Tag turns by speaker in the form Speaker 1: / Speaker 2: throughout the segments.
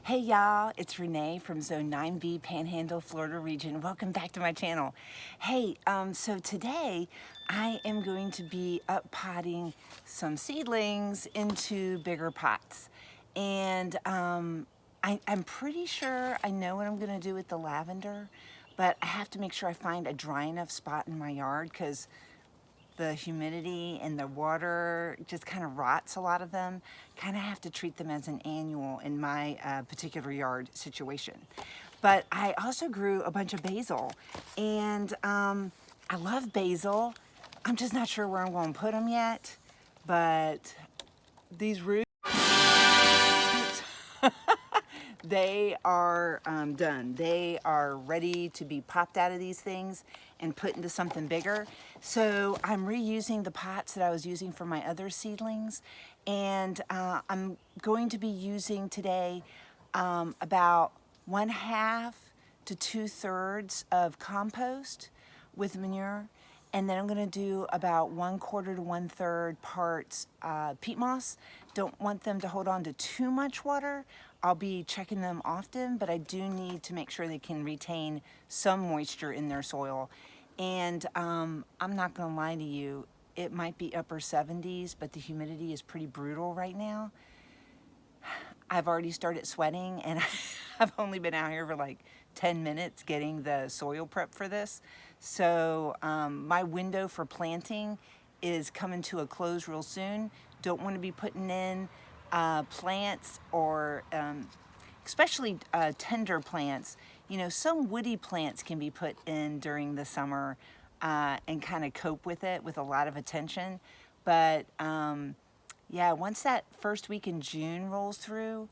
Speaker 1: Hey y'all, it's Renee from Zone 9B, Panhandle, Florida region. Welcome back to my channel. Hey, so today I am going to be up potting some seedlings into bigger pots. And I'm pretty sure I know what I'm gonna do with the lavender, but I have to make sure I find a dry enough spot in my yard because the humidity and the water just kind of rots a lot of them. Kind of have to treat them as an annual in my particular yard situation. But I also grew a bunch of basil, and I love basil. I'm just not sure where I'm going to put them yet, but these roots, they are done. They are ready to be popped out of these things and put into something bigger. So I'm reusing the pots that I was using for my other seedlings. And I'm going to be using today about 1/2 to 2/3 of compost with manure. And then I'm gonna do about 1/4 to 1/3 parts peat moss. Don't want them to hold on to too much water. I'll be checking them often, but I do need to make sure they can retain some moisture in their soil. And I'm not gonna lie to you, it might be upper 70s, but the humidity is pretty brutal right now. I've already started sweating and I've only been out here for like 10 minutes getting the soil prep for this. So my window for planting is coming to a close real soon. Don't want to be putting in plants or especially tender plants. You know, some woody plants can be put in during the summer and kind of cope with it with a lot of attention. But yeah, once that first week in June rolls through,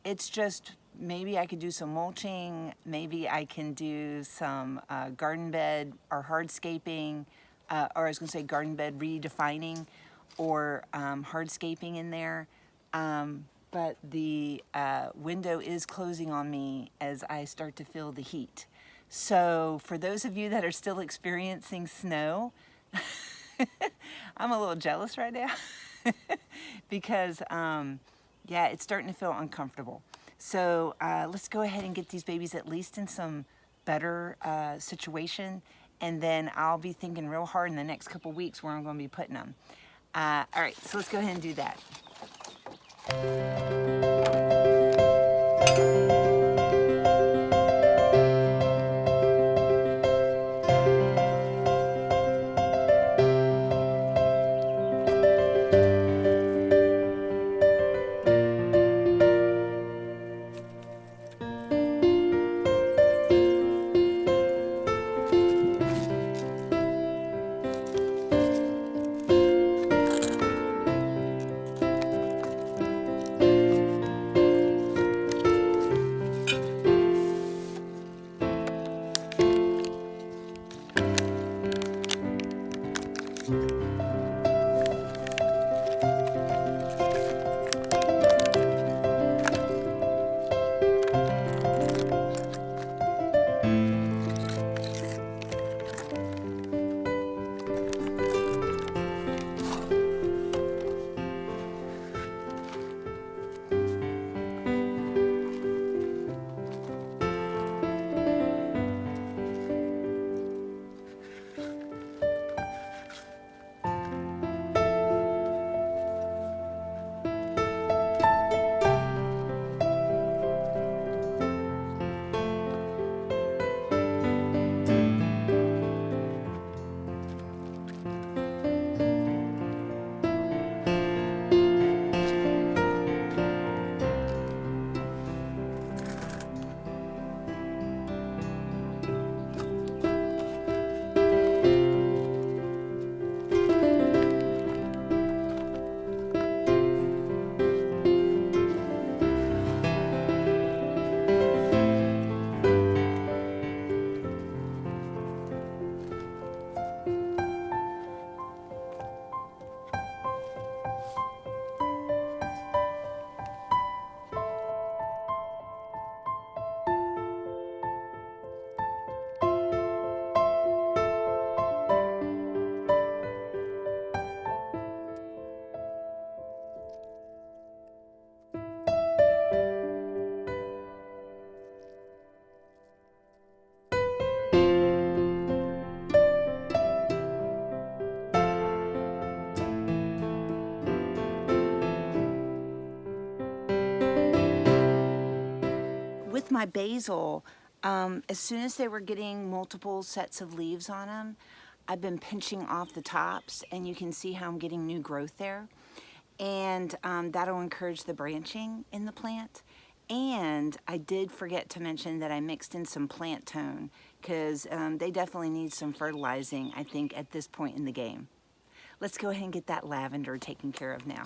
Speaker 1: it's just maybe I could do some mulching, maybe I can do some garden bed or hardscaping, or I was gonna say garden bed redefining or hardscaping in there. But the window is closing on me as I start to feel the heat. So for those of you that are still experiencing snow, I'm a little jealous right now because yeah, it's starting to feel uncomfortable. So let's go ahead and get these babies at least in some better situation, and then I'll be thinking real hard in the next couple weeks where I'm going to be putting them. All right, so let's go ahead and do that. with my basil, as soon as they were getting multiple sets of leaves on them, I've been pinching off the tops, and you can see how I'm getting new growth there. And that'll encourage the branching in the plant. And I did forget to mention that I mixed in some plant tone, because they definitely need some fertilizing, I think, at this point in the game. Let's go ahead and get that lavender taken care of now.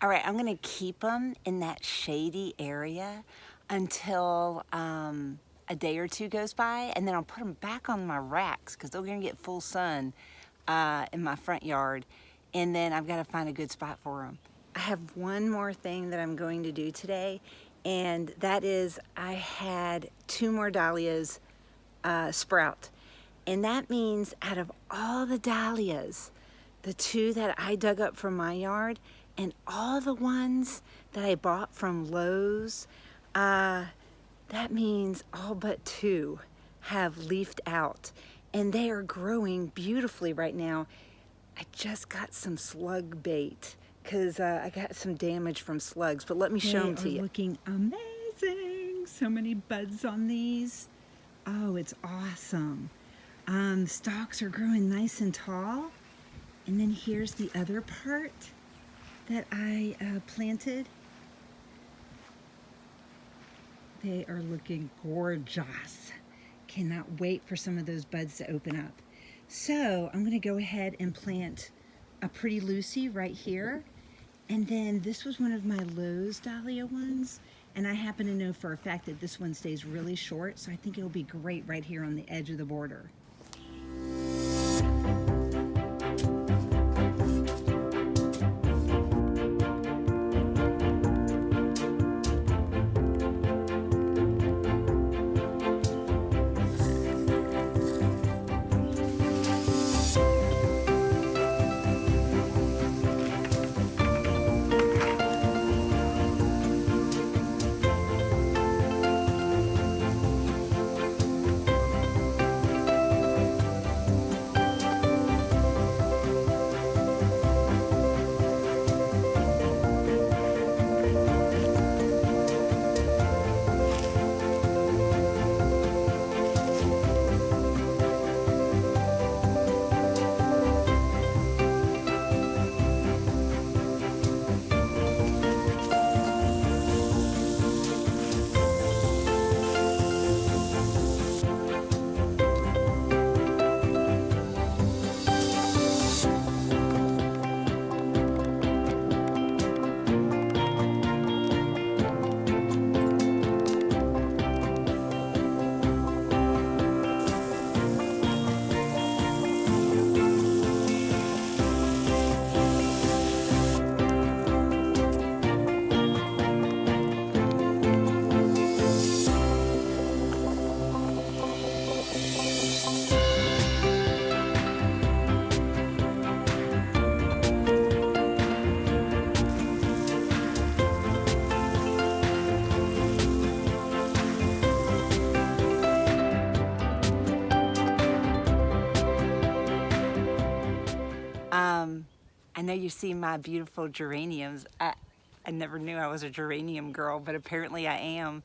Speaker 1: All right, I'm gonna keep them in that shady area until a day or two goes by, and then I'll put them back on my racks because they're gonna get full sun in my front yard, and then I've gotta find a good spot for them. I have one more thing that I'm going to do today, and that is I had 2 more dahlias sprout. And that means out of all the dahlias, the 2 that I dug up from my yard and all the ones that I bought from Lowe's, that means all but 2 have leafed out. And they are growing beautifully right now. I just got some slug bait because I got some damage from slugs, but let me show them to you. Looking amazing. So many buds on these. Oh, it's awesome. Stalks are growing nice and tall. And then here's the other part that I planted. They are looking gorgeous. cannot wait for some of those buds to open up. So I'm gonna go ahead and plant a Pretty Lucy right here. And then this was one of my Lowe's dahlia ones. And I happen to know for a fact that this one stays really short, so I think it'll be great right here on the edge of the border. I know you see my beautiful geraniums. I never knew I was a geranium girl, but apparently I am.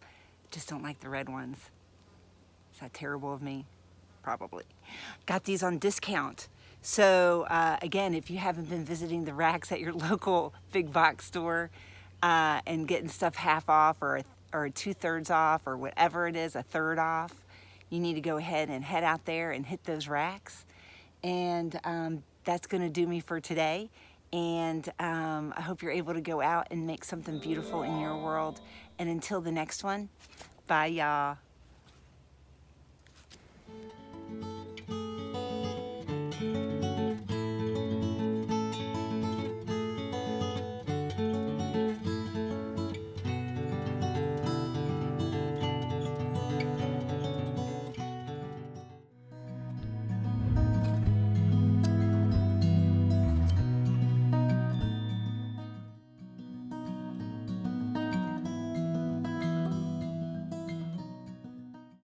Speaker 1: Just don't like the red ones. Is that terrible of me? Probably. Got these on discount. So again, if you haven't been visiting the racks at your local big box store and getting stuff half off or 2/3 off or whatever it is, 1/3 off, you need to go ahead and head out there and hit those racks. And that's going to do me for today. And I hope you're able to go out and make something beautiful in your world. And until the next one, bye y'all.